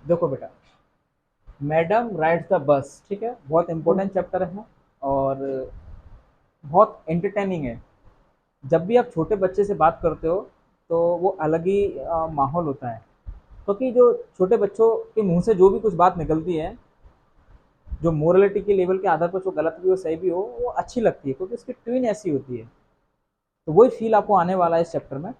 देखो बेटा, madam rides the bus, ठीक है, बहुत इंपॉर्टेंट चैप्टर है और बहुत एंटरटेनिंग है। जब भी आप छोटे बच्चे से बात करते हो तो वो अलग ही माहौल होता है, क्योंकि जो छोटे बच्चों के मुंह से जो भी कुछ बात निकलती है, जो मोरलिटी के लेवल के आधार पर जो गलत भी हो सही भी हो, वो अच्छी लगती है क्योंकि उसकी ट्यून ऐसी होती है। तो वही फील आपको आने वाला है इस चैप्टर में।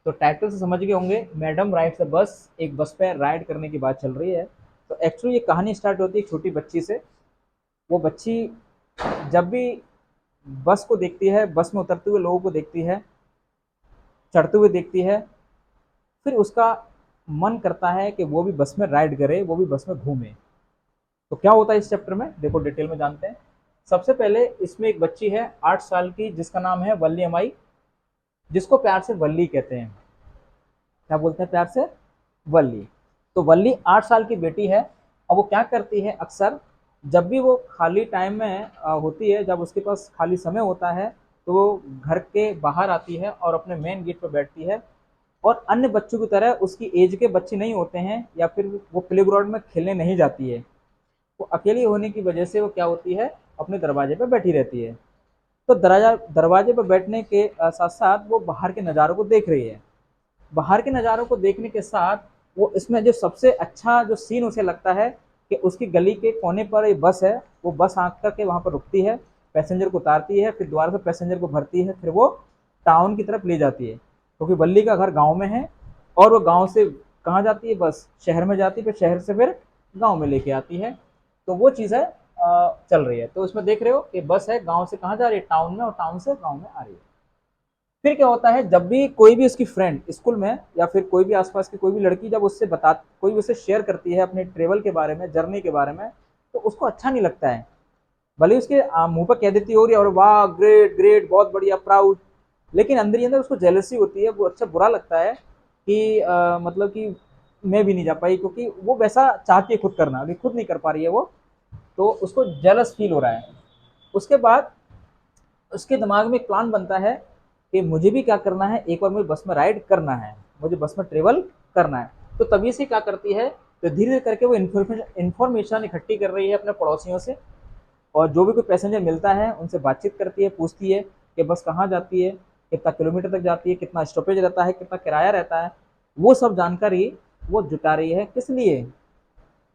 तो टाइटल से समझ गए होंगे, मैडम राइड्स द बस, एक बस पे राइड करने की बात चल रही है। तो एक्चुअली ये कहानी स्टार्ट होती है एक छोटी बच्ची से। वो बच्ची जब भी बस को देखती है, बस में उतरते हुए लोगों को देखती है, चढ़ते हुए देखती है, फिर उसका मन करता है कि वो भी बस में राइड करे, वो भी बस में घूमे। तो क्या होता है इस चैप्टर में, देखो डिटेल में जानते हैं। सबसे पहले इसमें एक बच्ची है 8 साल की, जिसका नाम है वल्ली अमाई, जिसको प्यार से वल्ली कहते हैं। क्या बोलते हैं प्यार से? वल्ली। तो वल्ली 8 साल की बेटी है। अब वो क्या करती है, अक्सर जब भी वो खाली टाइम में होती है, जब उसके पास खाली समय होता है, तो वो घर के बाहर आती है और अपने मेन गेट पर बैठती है। और अन्य बच्चों की तरह उसकी एज के बच्चे नहीं होते हैं, या फिर वो प्ले ग्राउंड में खेलने नहीं जाती है। वो अकेली होने की वजह से वो क्या होती है, अपने दरवाजे पर बैठी रहती है। तो दरवाजा दरवाजे पर बैठने के साथ साथ वो बाहर के नज़ारों को देख रही है। बाहर के नज़ारों को देखने के साथ वो इसमें जो सबसे अच्छा जो सीन उसे लगता है कि उसकी गली के कोने पर एक बस है। वो बस आँख करके वहाँ पर रुकती है, पैसेंजर को उतारती है, फिर दोबारा से पैसेंजर को भरती है, फिर वो टाउन की तरफ ले जाती है, क्योंकि बल्ली का घर गाँव में है। और वो गाँव से कहाँ जाती है, बस शहर में जाती है, फिर शहर से फिर गाँव में लेके आती है। तो वो चीज़ है चल रही है। तो इसमें देख रहे हो कि बस है, गाँव से कहाँ जा रही है, टाउन में, और टाउन से गाँव में आ रही है। फिर क्या होता है, जब भी कोई भी उसकी फ्रेंड स्कूल में, या फिर कोई भी आसपास की कोई भी लड़की जब उससे बता, कोई भी उसे शेयर करती है अपने ट्रेवल के बारे में, जर्नी के बारे में, तो उसको अच्छा नहीं लगता है। भले ही उसके मुंह पर कह देती हो रही है और वाह ग्रेट ग्रेट बहुत बढ़िया प्राउड, लेकिन अंदर ही अंदर उसको जेलसी होती है, वो अच्छा बुरा लगता है कि मतलब कि मैं भी नहीं जा पाई, क्योंकि वो वैसा चाहती है खुद करना, अभी खुद नहीं कर पा रही है वो। तो उसको जेलस फील हो रहा है। उसके बाद उसके दिमाग में एक प्लान बनता है कि मुझे भी क्या करना है, एक बार मुझे बस में राइड करना है, मुझे बस में ट्रेवल करना है। तो तभी से क्या करती है, तो धीरे धीरे करके वो इन्फॉर्मेशन इकट्ठी कर रही है अपने पड़ोसियों से, और जो भी कोई पैसेंजर मिलता है उनसे बातचीत करती है, पूछती है कि बस कहाँ जाती है, कितना किलोमीटर तक जाती है, कितना स्टॉपेज रहता है, कितना किराया रहता है। वो सब जानकारी वो जुटा रही है, किस लिए?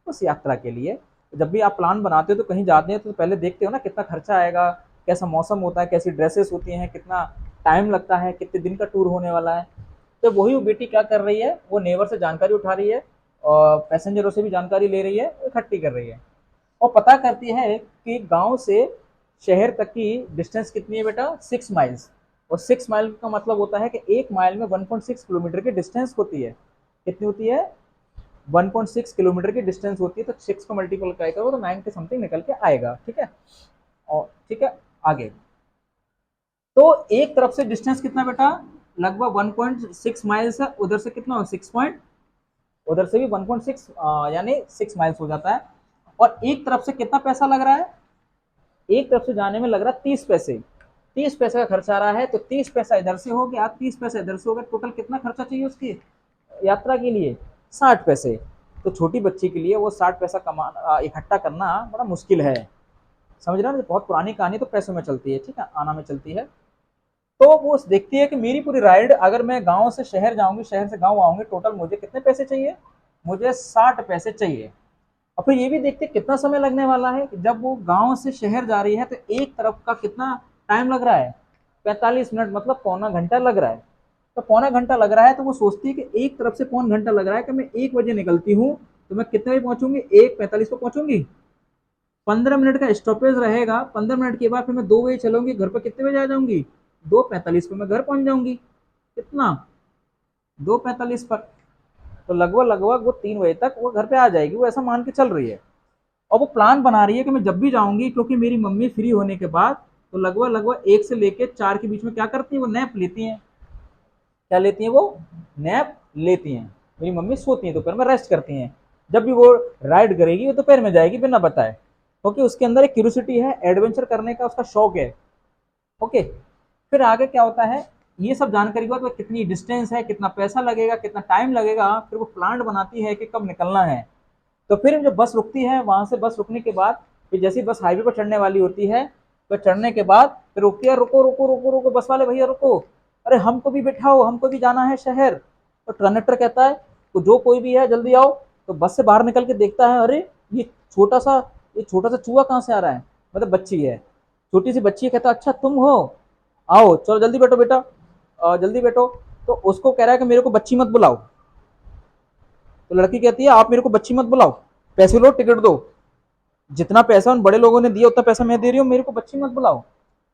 उस यात्रा के लिए। जब भी आप प्लान बनाते हो तो कहीं जाते हैं तो पहले देखते हो ना कितना खर्चा आएगा, कैसा मौसम होता है, कैसी ड्रेसेस होती हैं, कितना टाइम लगता है, कितने दिन का टूर होने वाला है। तो वही वो बेटी क्या कर रही है, वो नेबर से जानकारी उठा रही है, और पैसेंजरों से भी जानकारी ले रही है, इकट्ठी कर रही है, और पता करती है कि गांव से शहर तक की डिस्टेंस कितनी है बेटा, 6 माइल्स। और 6 माइल का मतलब होता है कि 1 माइल में 1.6 किलोमीटर की डिस्टेंस होती है। कितनी होती है? 1.6 किलोमीटर की डिस्टेंस होती है। तो 6 को मल्टीपल करेगा तो 9 के समथिंग निकल के आएगा, ठीक है। और ठीक है, आगे। तो एक तरफ से डिस्टेंस कितना बेटा, लगभग 1.6 माइल्स है, उधर से कितना हो, 6 पॉइंट, उधर से भी 1.6 यानी 6 माइल्स हो जाता है। और एक तरफ से कितना पैसा लग रहा है, एक तरफ से जाने में लग रहा है 30 पैसे। 30 पैसे का खर्चा आ रहा है, तो 30 पैसा इधर से हो गया, 30 पैसा इधर से हो गया, टोटल कितना खर्चा चाहिए उसकी यात्रा के लिए? 60 पैसे। तो छोटी बच्ची के लिए वो 60 पैसा कमा इकट्ठा करना बड़ा मुश्किल है। समझ रहे हो, बहुत पुरानी कहानी तो पैसों में चलती है, ठीक है, आना में चलती है। तो वो देखती है कि मेरी पूरी राइड, अगर मैं गांव से शहर जाऊंगी, शहर से गांव आऊंगी, टोटल मुझे कितने पैसे चाहिए? मुझे 60 पैसे चाहिए। और फिर ये भी देखते कितना समय लगने वाला है, कि जब वो गांव से शहर जा रही है तो एक तरफ का कितना टाइम लग रहा है, 45 मिनट, मतलब पौना घंटा लग रहा है। तो पौना घंटा लग रहा है, तो वो सोचती है कि एक तरफ से पौन घंटा लग रहा है, कि मैं 1 बजे निकलती हूँ तो मैं कितने बजे पहुंचूंगी, 1:45 पर पहुंचूंगी। 15 मिनट का स्टॉपेज रहेगा, 15 मिनट के बाद फिर मैं 2 बजे चलूंगी, घर पर कितने बजे आ जाऊंगी, 2:45 पर मैं घर पहुंच जाऊंगी। कितना? 2:45 पर। तो लगभग लगभग वो 3 बजे तक वो घर पे आ जाएगी, वो ऐसा मान के चल रही है। और वो प्लान बना रही है कि मैं जब भी जाऊंगी, क्योंकि मेरी मम्मी फ्री होने के बाद तो लगभग लगभग 1 से लेके 4 के बीच में क्या करती है, वो नैप लेती हैं। क्या लेती हैं वो? नैप लेती हैं। मेरी मम्मी सोती हैं, दोपहर में रेस्ट करती हैं। जब भी वो राइड करेगी वो दोपहर में जाएगी बिना बताए, क्योंकि उसके अंदर एक क्यूरियोसिटी है, एडवेंचर करने का उसका शौक है। ओके। फिर आगे क्या होता है, ये सब जानकारी के बाद वो कितनी डिस्टेंस है, कितना पैसा लगेगा, कितना टाइम लगेगा, फिर वो प्लान बनाती है कि कब निकलना है। तो फिर जब बस रुकती है, वहां से बस रुकने के बाद फिर जैसी बस हाईवे पर चढ़ने वाली होती है, तो चढ़ने के बाद फिर रुकती है, रुको रुको रुको रुको बस वाले भैया रुको, अरे हमको भी बिठाओ, हमको भी जाना है शहर। तो कंडक्टर कहता है तो जो कोई भी है जल्दी आओ। तो बस से बाहर निकल के देखता है, अरे ये छोटा सा ये छोटा सा चूहा कहाँ से आ रहा है, मतलब बच्ची है, छोटी सी बच्ची है। कहता अच्छा तुम हो, आओ चलो जल्दी बैठो बेटा, जल्दी बैठो। तो उसको कह रहा है कि मेरे को बच्ची मत बुलाओ। तो लड़की कहती है आप मेरे को बच्ची मत बुलाओ, पैसे लो टिकट दो, जितना पैसा उन बड़े लोगों ने दिया उतना पैसा मैं दे रही हूँ, मेरे को बच्ची मत बुलाओ।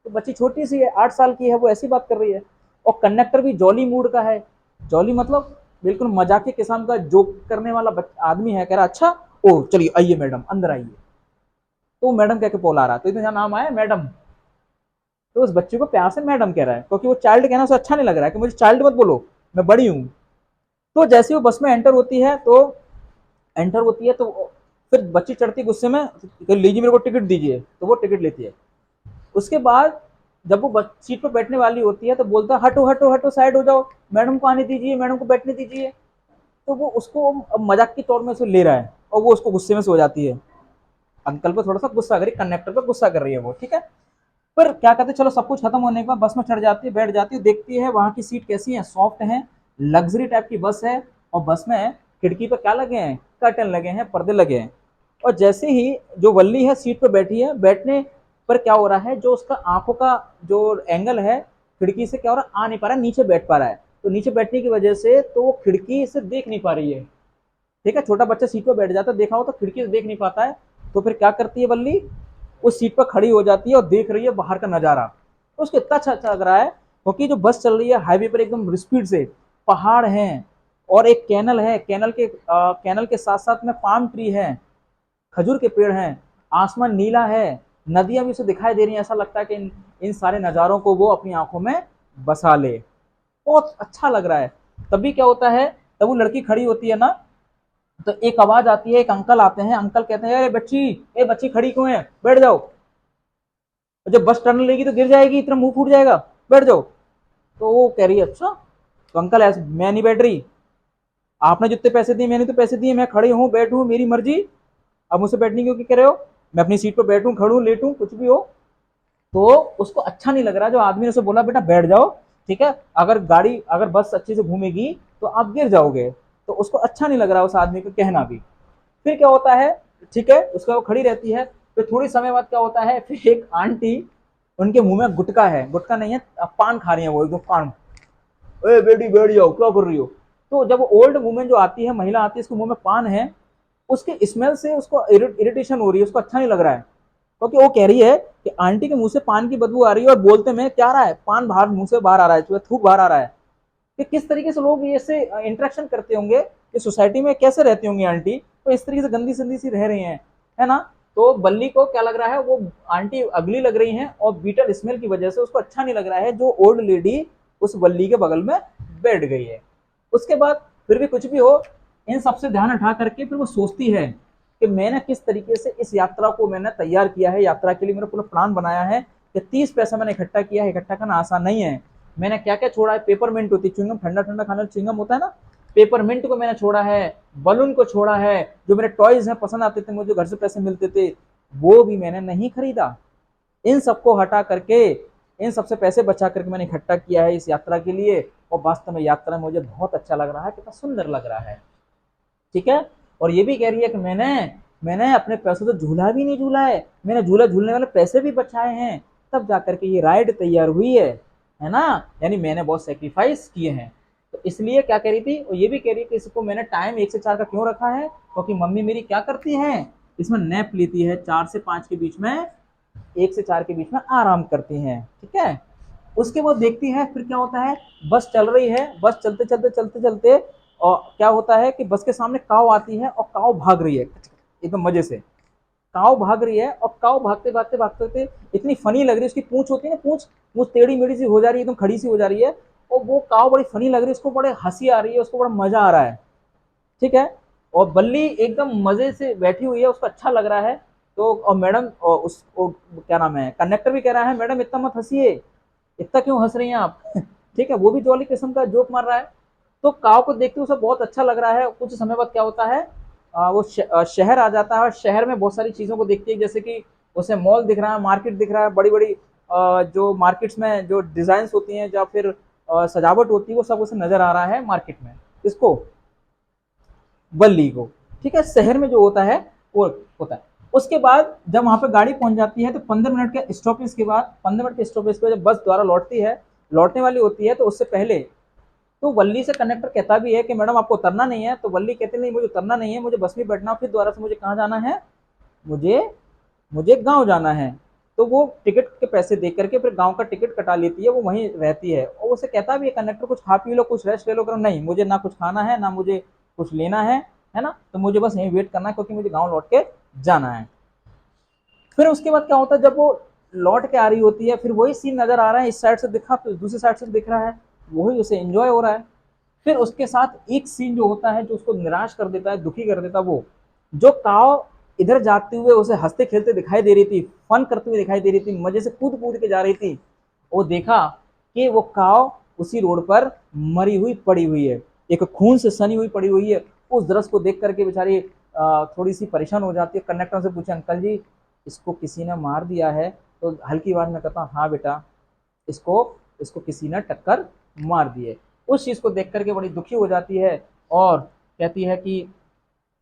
तो बच्ची छोटी सी है, 8 साल की है, वो ऐसी बात कर रही है। और कंडक्टर भी जॉली मूड का है, जॉली मतलब बिल्कुल मजाक के किस्म का जोक करने वाला आदमी है। कह रहा अच्छा ओ चलिए आइए मैडम अंदर आइए। तो मैडम कह के बोला रहा, तो इतना नाम आया मैडम। तो उस बच्चे को प्यार से मैडम कह रहा है, क्योंकि वो चाइल्ड कहना उसे अच्छा नहीं लग रहा है कि मुझे चाइल्ड मत बोलो, मैं बड़ी हूँ। तो जैसे वो बस में एंटर होती है तो फिर बच्ची चढ़ती गुस्से में, लीजिए मेरे को टिकट दीजिए, तो वो टिकट लेती है। उसके बाद जब वो सीट पर बैठने वाली होती है तो बोलता है हटो हटो हटो साइड हो जाओ, मैडम को आने दीजिए, मैडम को बैठने दीजिए। तो वो उसको मजाक के तौर में उसे ले रहा है, और वो उसको गुस्से में सो जाती है। अंकल पर थोड़ा सा गुस्सा करी, कंडक्टर पर गुस्सा कर रही है वो, ठीक है। पर क्या कहते हैं, चलो सब कुछ खत्म होने के बाद बस में चढ़ जाती है, बैठ जाती है, देखती है वहां की सीट कैसी है, सॉफ्ट है, लग्जरी टाइप की बस है। और बस में खिड़की पर क्या लगे हैं, कर्टन लगे हैं, पर्दे लगे हैं। और जैसे ही जो वल्ली है सीट पर बैठी है, बैठने पर क्या हो रहा है, जो उसका आंखों का जो एंगल है खिड़की से क्या हो रहा है, आ नहीं पा रहा है, नीचे बैठ पा रहा है। तो नीचे बैठने की वजह से तो वो खिड़की से देख नहीं पा रही है। ठीक है, छोटा बच्चा सीट पर बैठ जाता है, देखा हो तो खिड़की से देख नहीं पाता है। तो फिर क्या करती है वल्ली, उस सीट पर खड़ी हो जाती है और देख रही है बाहर का नजारा। तो उसको इतना अच्छा अच्छा लग रहा है, क्योंकि जो बस चल रही है हाईवे पर एकदम स्पीड से, पहाड़ हैं, और एक कैनल है, कैनल के साथ साथ में पाम ट्री है, खजूर के पेड़ हैं, आसमान नीला है, नदियां भी उसे दिखाई दे रही हैं। ऐसा लगता है कि इन सारे नज़ारों को वो अपनी आंखों में बसा ले। बहुत अच्छा लग रहा है। तभी क्या होता है, तब वो लड़की खड़ी होती है ना, तो एक आवाज आती है, एक अंकल आते हैं, अंकल कहते हैं अरे बच्ची, ए बच्ची खड़ी क्यों है, बैठ जाओ, जब बस टर्न लेगी तो गिर जाएगी, इतना मुंह फूट जाएगा, बैठ जाओ। तो वो कह रही है अच्छा। तो अंकल ऐसे, मैं नहीं बैठ रही, आपने जितने पैसे दिए मैंने तो पैसे दिए, मैं खड़ी हूँ बैठूँ मेरी मर्जी, अब मुझसे बैठने क्यों कह रहे हो, मैं अपनी सीट पर बैठूं खड़ूं लेटूं कुछ भी हो। तो उसको अच्छा नहीं लग रहा, जो आदमी ने उसे बोला बेटा बैठ जाओ, ठीक है, अगर बस अच्छे से घूमेगी तो आप गिर जाओगे। तो उसको अच्छा नहीं लग रहा उस आदमी को कहना भी। फिर क्या होता है, ठीक है, उसका वो खड़ी रहती है। फिर थोड़ी समय बाद क्या होता है, फिर एक आंटी, उनके मुंह में गुटखा है, गुटखा नहीं है, पान खा रही है वो एकदम पान, ए बेटी बैठ जाओ क्या कर रही हो। तो जब ओल्ड वुमेन जो आती है, महिला आती है, इसके मुंह में पान है, उसके स्मेल से उसको इरिटेशन हो रही है, उसको अच्छा नहीं लग रहा है। क्योंकि वो कह रही है कि आंटी के मुंह से पान की बदबू आ रही है, और बोलते में क्या आ रहा है, पान बाहर मुंह से बाहर आ रहा है, थूक बाहर आ रहा है। कि किस तरीके से लोग ऐसे इंटरेक्शन करते होंगे, कि सोसाइटी में कैसे रहती होंगी आंटी, तो इस तरीके से गंदी संदी सी रह रही हैं, है ना। तो बल्ली को क्या लग रहा है, वो आंटी अगली लग रही हैं, और बीटल स्मेल की वजह से उसको अच्छा नहीं लग रहा है जो ओल्ड लेडी उस बल्ली के बगल में बैठ गई है। उसके बाद फिर भी कुछ भी हो, इन सबसे ध्यान हटा करके फिर वो सोचती है कि मैंने किस तरीके से इस यात्रा को मैंने तैयार किया है, यात्रा के लिए मैंने पूरा प्लान बनाया है, कि 30 पैसा मैंने इकट्ठा किया है, इकट्ठा करना आसान नहीं है। मैंने क्या क्या छोड़ा है, पेपरमिंट होती है च्युइंगम, ठंडा ठंडा खाना च्युइंगम होता है ना, पेपरमिंट को मैंने छोड़ा है, बलून को छोड़ा है, जो मेरे टॉयज हैं पसंद आते थे मुझे, घर से पैसे मिलते थे, वो भी मैंने नहीं खरीदा। इन सबको हटा करके, इन सबसे पैसे बचा करके मैंने इकट्ठा किया है इस यात्रा के लिए। और वास्तव में यात्रा मुझे बहुत अच्छा लग रहा है, कितना सुंदर लग रहा है, ठीक है। और ये भी कह रही है कि मैंने मैंने अपने पैसों से झूला भी नहीं झूला है, मैंने झूला झूलने वाले पैसे भी बचाए हैं, तब जाकर के ये राइड तैयार हुई है ना। यानी मैंने बहुत सेक्रीफाइस किए हैं। तो इसलिए क्या कह रही थी, और ये भी कह रही है कि इसको मैंने टाइम 1 से 4 का क्यों रखा है, क्योंकि मम्मी मेरी क्या करती है, इसमें नैप लेती है 4 से 5 के बीच में, 1 से 4 के बीच में आराम करती हैं, ठीक है। उसके बाद देखती है फिर क्या होता है, बस चल रही है, बस चलते चलते चलते चलते, और क्या होता है कि बस के सामने काव आती है, और काव भाग रही है एकदम मजे से, काव भाग रही है, और काव भागते भागते भागते इतनी फनी लग रही है, उसकी पूंछ होती है ना, पूंछ पूंछ टेढ़ी मेढ़ी सी हो जा रही है, एकदम खड़ी सी हो जा रही है, और वो काव बड़ी फनी लग रही है, उसको बड़े हंसी आ रही है, उसको बड़ा मजा आ रहा है, ठीक है। और बल्ली एकदम मजे से बैठी हुई है, उसको अच्छा लग रहा है। तो और मैडम और उसको क्या नाम है, कंडक्टर भी कह रहा है मैडम इतना मत हंसिए, इतना क्यों हंस रही हैं आप ठीक है, वो भी जॉली किस्म का जोक मार रहा है। तो काव को देखते उसे बहुत अच्छा लग रहा है। कुछ समय बाद क्या होता है, वो शहर आ जाता है और शहर में बहुत सारी चीज़ों को देखती है, जैसे कि उसे मॉल दिख रहा है, मार्केट दिख रहा है, बड़ी-बड़ी जो मार्केट्स में जो डिज़ाइन्स होती हैं या फिर सजावट होती है, वो सब उसे नज़र आ रहा है मार्केट में। किसको? बल्ली को। ठीक है, शहर में जो होता है वो होता है। उसके बाद जब वहां पे गाड़ी पहुंच जाती है तो 15 मिनट के स्टॉपेज के बाद, 15 मिनट के स्टॉपेज पे जब बस द्वारा लौटती है, लौटने वाली होती है, तो उससे पहले तो वल्ली से कंडक्टर कहता भी है कि मैडम आपको उतरना नहीं है, तो वल्ली कहती नहीं मुझे उतरना नहीं है, मुझे बस में बैठना, फिर दोबारा से मुझे कहाँ जाना है, मुझे मुझे गांव जाना है। तो वो टिकट के पैसे दे करके फिर गांव का टिकट कटा लेती है, वो वहीं रहती है और उसे कहता भी है कंडक्टर कुछ खा पी लो, कुछ रेस्ट ले लो, करो नहीं मुझे ना कुछ खाना है ना मुझे कुछ लेना है ना, तो मुझे बस यहीं वेट करना है क्योंकि मुझे गाँव लौट के जाना है। फिर उसके बाद क्या होता है, जब वो लौट के आ रही होती है, फिर वही सीन नजर आ रहा है, इस साइड से दिखा फिर दूसरी साइड से दिख रहा है, वही उसे एंजॉय हो रहा है। फिर उसके साथ एक सीन जो होता है जो उसको निराश कर देता है, दुखी कर देता है, वो जो काव इधर जाते हुए उसे हंसते खेलते दिखाई दे रही थी, फन करते हुए दिखाई दे रही थी, मजे से कूद कूद के जा रही थी, वो देखा कि वो काव उसी रोड पर मरी हुई पड़ी हुई है, एक खून से सनी हुई पड़ी हुई है। उस दृश्य को देख करके बेचारी थोड़ी सी परेशान हो जाती है, कंडक्टर से पूछे अंकल जी इसको किसी ने मार दिया है, तो हल्की आवाज में कहता हाँ बेटा, इसको इसको किसी ने टक्कर मार दी है। उस चीज को देख करके बड़ी दुखी हो जाती है और कहती है कि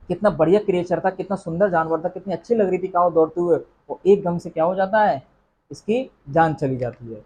कितना बढ़िया क्रिएचर था, कितना सुंदर जानवर था, कितनी अच्छी लग रही थी काव दौड़ते हुए, वो एकदम से क्या हो जाता है, इसकी जान चली जाती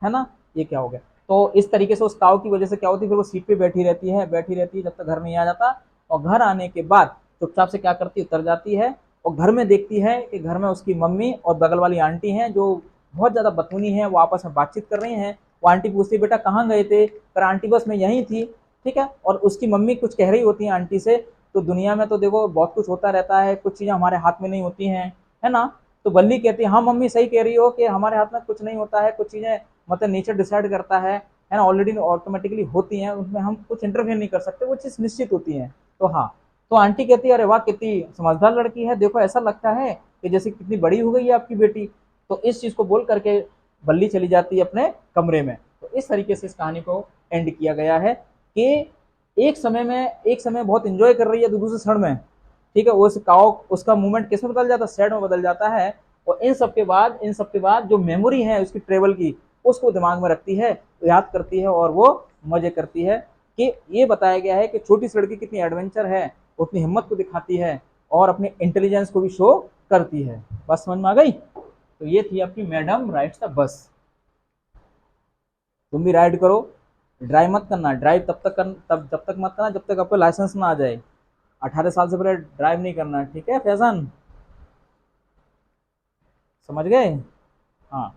है ना, ये क्या हो गया। तो इस तरीके से उस काव की वजह से क्या होती है, फिर वो सीट पे बैठी रहती है जब तक घर नहीं आ जाता, और घर आने के बाद चुपचाप से क्या करती है, उतर जाती है और घर में देखती है कि घर में उसकी मम्मी और बगल वाली आंटी हैं जो बहुत ज्यादा बतूनी है, वो आपस में बातचीत कर रही हैं। वो आंटी पूछती बेटा कहाँ गए थे, पर आंटी बस मैं यहीं थी। ठीक है, और उसकी मम्मी कुछ कह रही होती है आंटी से, तो दुनिया में तो देखो बहुत कुछ होता रहता है, कुछ चीजें हमारे हाथ में नहीं होती हैं, है ना। तो बल्ली कहती है हाँ मम्मी सही कह रही हो कि हमारे हाथ में कुछ नहीं होता है, कुछ चीजें मतलब नेचर डिसाइड करता है ना, ऑलरेडी ऑटोमेटिकली होती हैं, उसमें हम कुछ इंटरफेयर नहीं कर सकते, वो चीज निश्चित होती है। तो हाँ, तो आंटी कहती है अरे वाह कितनी समझदार लड़की है, देखो ऐसा लगता है कि जैसे कितनी बड़ी हो गई है आपकी बेटी। तो इस चीज को बोल करके बल्ली चली जाती है अपने कमरे में। तो इस तरीके से इस कहानी को एंड किया गया है कि एक समय बहुत इंजॉय कर रही है, तो दूसरे क्षण में ठीक है उस काओ उसका मूवमेंट किस में बदल जाता है, सैड में बदल जाता है। और इन सब के बाद जो मेमोरी है उसकी ट्रेवल की, उसको दिमाग में रखती है, याद करती है और वो मजे करती है। कि ये बताया गया है कि छोटी सी लड़की कितनी एडवेंचर है, उतनी हिम्मत को दिखाती है और अपने इंटेलिजेंस को भी शो करती है। बस समझ में आ गई। तो ये थी आपकी मैडम राइड्स द बस। तुम भी राइड करो, ड्राइव मत करना, ड्राइव तब जब तक मत करना जब तक आपको लाइसेंस ना आ जाए। 18 साल से पहले ड्राइव नहीं करना, ठीक है फैजान, समझ गए। हाँ।